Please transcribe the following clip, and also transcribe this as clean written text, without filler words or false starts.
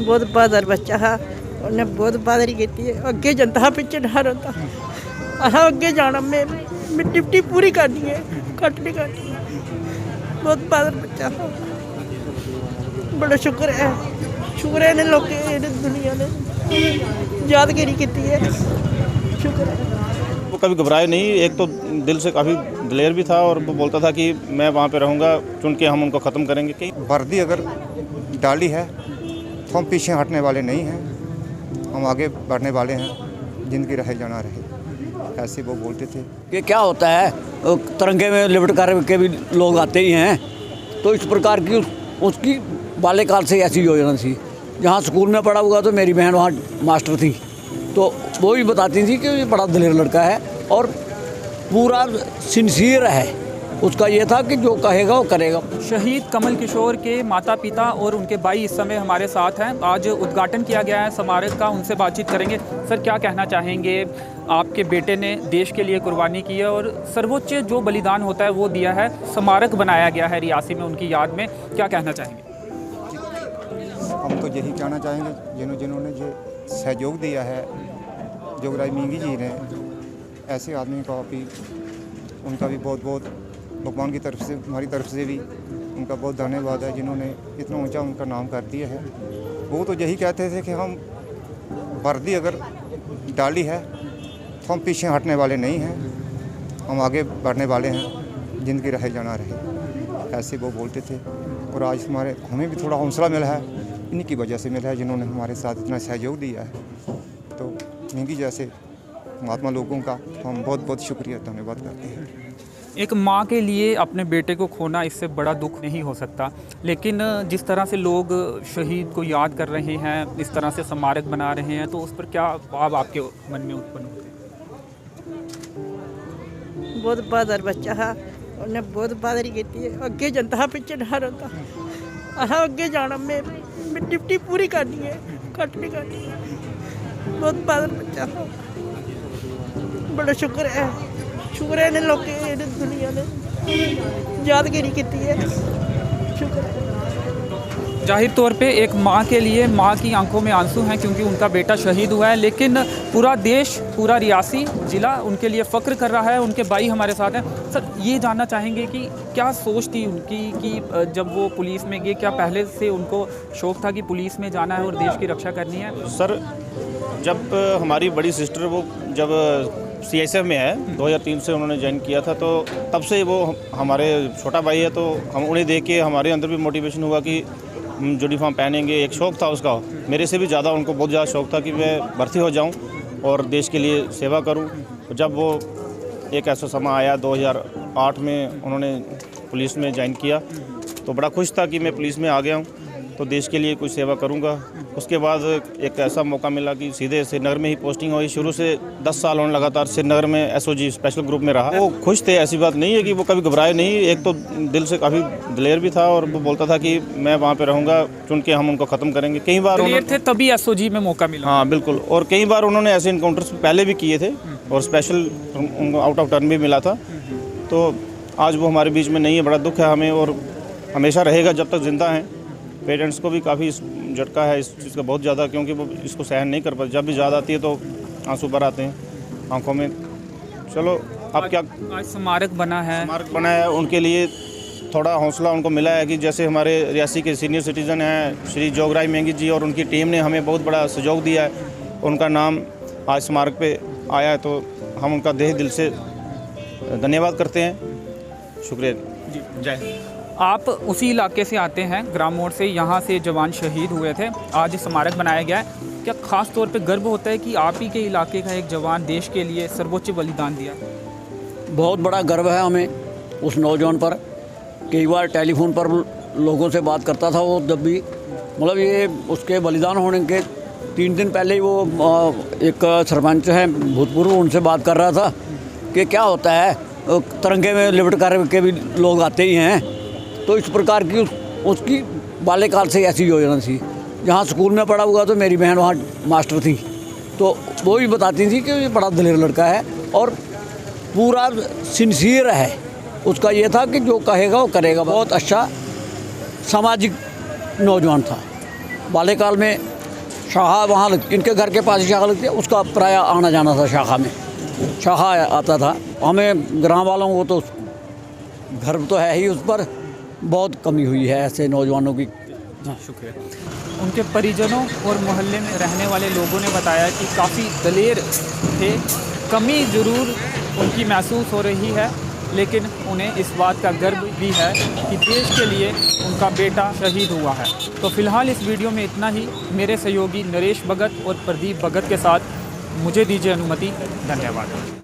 बहुत बहादुर बच्चा हा, उन्हें बहुत बहादुरी की है। अगे जनता पिछे ना रहता, असा अगे जाना, मैं डिप्टी पूरी करनी है, कट नहीं करनी। बहुत बहादुर बच्चा था, बड़ा शुक्र है इन्हें लोग दुनिया ने यादगिरी की है, शुक्र है। वो कभी घबराए नहीं, एक तो दिल से काफ़ी दिलेर भी था और वो बोलता था कि मैं वहाँ पे रहूँगा, चुन के हम उनको ख़त्म करेंगे। कहीं वर्दी अगर डाली है तो हम पीछे हटने वाले नहीं हैं, हम आगे बढ़ने वाले हैं, जिंदगी रहे जाना रहे, ऐसे वो बोलते थे। कि क्या होता है, तिरंगे में लिपट कर के भी लोग आते ही हैं, तो इस प्रकार की उसकी बाल्यकाल से ऐसी योजना थी। जहाँ स्कूल में पढ़ा हुआ तो मेरी बहन वहाँ मास्टर थी, तो वो भी बताती थी कि ये बड़ा दिलेर लड़का है और पूरा सिंसियर है। उसका ये था कि जो कहेगा वो करेगा। शहीद कमल किशोर के माता पिता और उनके भाई इस समय हमारे साथ हैं। आज उद्घाटन किया गया है स्मारक का, उनसे बातचीत करेंगे। सर, क्या कहना चाहेंगे? आपके बेटे ने देश के लिए कुर्बानी की है और सर्वोच्च जो बलिदान होता है वो दिया है, स्मारक बनाया गया है रियासी में उनकी याद में, क्या कहना चाहेंगे? हम तो यही कहना चाहेंगे, जिन्होंने जो सहयोग दिया है जोगराज मींगी जी ने, ऐसे आदमी का भी उनका भी बहुत बहुत भगवान की तरफ से, हमारी तरफ से भी उनका बहुत धन्यवाद है, जिन्होंने इतना ऊंचा उनका नाम कर दिया है। वो तो यही कहते थे कि हम वर्दी अगर डाली है तो हम पीछे हटने वाले नहीं हैं, हम आगे बढ़ने वाले हैं, जिंदगी रहे जाना रहे, ऐसे वो बोलते थे। और आज हमें भी थोड़ा हौसला मिला है, इन्हीं की वजह से मिला है, जिन्होंने हमारे साथ इतना सहयोग दिया है। तो मींगी जैसे महात्मा लोगों का हम बहुत बहुत शुक्रिया धन्यवाद करते हैं। एक माँ के लिए अपने बेटे को खोना, इससे बड़ा दुख नहीं हो सकता, लेकिन जिस तरह से लोग शहीद को याद कर रहे हैं, इस तरह से स्मारक बना रहे हैं, तो उस पर क्या भाव आपके मन में उत्पन्न होते हैं? बहुत बहादुर बच्चा हा, उन्हें बहुत बहादुरी की है। अगे जनता पिछे ना रहता, असा अगे जाना, मैं डिप्टी पूरी करनी है, कट नहीं करनी। बहुत बहादुर बच्चा था, बड़ा शुक्र है इन्हें लोग दुनिया ने यादगिरी की है, शुक्र है। जाहिर तौर पे एक माँ के लिए, माँ की आंखों में आंसू हैं क्योंकि उनका बेटा शहीद हुआ है, लेकिन पूरा देश, पूरा रियासी ज़िला उनके लिए फ़ख्र कर रहा है। उनके भाई हमारे साथ हैं। सर, ये जानना चाहेंगे कि क्या सोच थी उनकी कि जब वो पुलिस में गए, क्या पहले से उनको शौक़ था कि पुलिस में जाना है और देश की रक्षा करनी है? सर, जब हमारी बड़ी सिस्टर वो जब CSF में है, 2003 से उन्होंने ज्वाइन किया था, तो तब से वो हमारे छोटा भाई है, तो हम उन्हें देख के हमारे अंदर भी मोटिवेशन हुआ कि यूनिफॉर्म पहनेंगे। एक शौक़ था उसका, मेरे से भी ज़्यादा उनको बहुत ज़्यादा शौक़ था कि मैं भर्ती हो जाऊं और देश के लिए सेवा करूं। जब वो एक ऐसा समय आया 2008 में उन्होंने पुलिस में ज्वाइन किया, तो बड़ा खुश था कि मैं पुलिस में आ गया हूं, तो देश के लिए कुछ सेवा करूंगा। उसके बाद एक ऐसा मौका मिला कि सीधे श्रीनगर में ही पोस्टिंग हुई। शुरू से 10 साल उन्होंने लगातार श्रीनगर में SOG स्पेशल ग्रुप में रहा। वो खुश थे, ऐसी बात नहीं है कि वो कभी घबराए नहीं, एक तो दिल से काफ़ी दिलेर भी था और वो बोलता था कि मैं वहाँ पे रहूँगा, चुन के हम उनको ख़त्म करेंगे। कई बार दिलेर थे तभी SOG में मौका मिला। हाँ बिल्कुल, और कई बार उन्होंने ऐसे इनकाउंटर्स पहले भी किए थे और स्पेशल उनको आउट ऑफ टर्न भी मिला था। तो आज वो हमारे बीच में नहीं है, बड़ा दुख है हमें, और हमेशा रहेगा जब तक जिंदा हैं। पेरेंट्स को भी काफ़ी झटका है इस चीज़ का, बहुत ज़्यादा, क्योंकि वो इसको सहन नहीं कर पाते। जब भी याद आती है तो आंसू भर आते हैं आंखों में। चलो, अब क्या, आज स्मारक बना है, उनके लिए थोड़ा हौसला उनको मिला है कि जैसे हमारे रियासी के सीनियर सिटीज़न हैं श्री जोगराज मींगी जी और उनकी टीम ने हमें बहुत बड़ा सहयोग दिया है, उनका नाम आज स्मारक पे आया है, तो हम उनका दिल से धन्यवाद करते हैं। शुक्रिया जी, जय हिंद। आप उसी इलाके से आते हैं, ग्राम मोड़ से, यहाँ से जवान शहीद हुए थे, आज स्मारक बनाया गया है। क्या ख़ास तौर पे गर्व होता है कि आप ही के इलाके का एक जवान देश के लिए सर्वोच्च बलिदान दिया? बहुत बड़ा गर्व है हमें उस नौजवान पर। कई बार टेलीफोन पर लोगों से बात करता था वो, जब भी मतलब ये उसके बलिदान होने के 3 दिन पहले ही वो एक सरपंच हैं भूतपूर्व, उनसे बात कर रहा था कि क्या होता है, तिरंगे में लिपट कर के भी लोग आते ही हैं, तो इस प्रकार की उसकी बाल्यकाल से ऐसी योजना थी। जहाँ स्कूल में पढ़ा हुआ तो मेरी बहन वहाँ मास्टर थी, तो वो भी बताती थी कि ये बड़ा दिलेर लड़का है और पूरा सिंसियर है। उसका ये था कि जो कहेगा वो करेगा। बहुत अच्छा सामाजिक नौजवान था। बाल्यकाल में शाखा वहाँ इनके घर के पास ही शाखा लगती है, उसका प्राय आना जाना था शाखा में, शाखा आता था। हमें ग्राम वालों को तो गर्व तो है ही, उस पर बहुत कमी हुई है ऐसे नौजवानों की। शुक्रिया। उनके परिजनों और मोहल्ले में रहने वाले लोगों ने बताया कि काफ़ी दलेर थे, कमी ज़रूर उनकी महसूस हो रही है, लेकिन उन्हें इस बात का गर्व भी है कि देश के लिए उनका बेटा शहीद हुआ है। तो फिलहाल इस वीडियो में इतना ही। मेरे सहयोगी नरेश भगत और प्रदीप भगत के साथ मुझे दीजिए अनुमति। धन्यवाद।